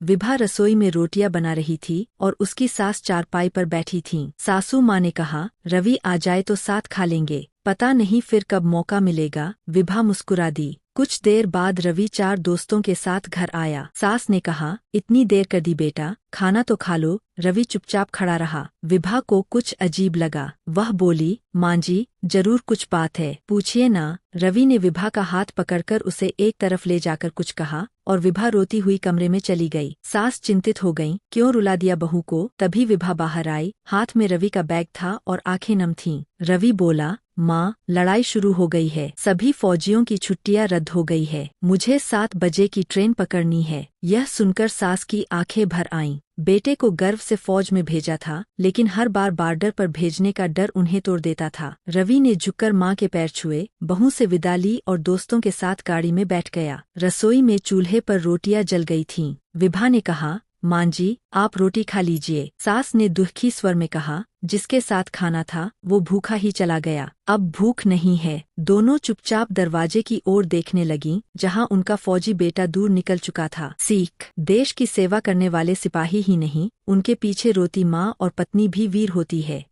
विभा रसोई में रोटियां बना रही थी और उसकी सास चारपाई पर बैठी थीं। सासू माँ ने कहा, रवि आ जाए तो साथ खा लेंगे, पता नहीं फिर कब मौका मिलेगा। विभा मुस्कुरा दी। कुछ देर बाद रवि 4 दोस्तों के साथ घर आया। सास ने कहा, इतनी देर कर दी बेटा, खाना तो खा लो। रवि चुपचाप खड़ा रहा। विभा को कुछ अजीब लगा। वह बोली, माँ जी, जरूर कुछ बात है, पूछिए ना। रवि ने विभा का हाथ पकड़कर उसे एक तरफ ले जाकर कुछ कहा और विभा रोती हुई कमरे में चली गई। सास चिंतित हो गईं, क्यों रुला दिया बहू को। तभी विभा बाहर आई, हाथ में रवि का बैग था और आंखें नम थीं। रवि बोला, माँ, लड़ाई शुरू हो गई है, सभी फौजियों की छुट्टियां रद्द हो गई है, मुझे 7 बजे की ट्रेन पकड़नी है। यह सुनकर सास की आंखें भर आईं। बेटे को गर्व से फौज में भेजा था, लेकिन हर बार बॉर्डर पर भेजने का डर उन्हें तोड़ देता था। रवि ने झुककर माँ के पैर छुए, बहू से विदा ली और दोस्तों के साथ गाड़ी में बैठ गया। रसोई में चूल्हे पर रोटियां जल गई थीं। विभा ने कहा, माँ जी, आप रोटी खा लीजिए। सास ने दुखी स्वर में कहा, जिसके साथ खाना था वो भूखा ही चला गया, अब भूख नहीं है। दोनों चुपचाप दरवाजे की ओर देखने लगीं, जहां उनका फौजी बेटा दूर निकल चुका था। सीख, देश की सेवा करने वाले सिपाही ही नहीं, उनके पीछे रोती माँ और पत्नी भी वीर होती है।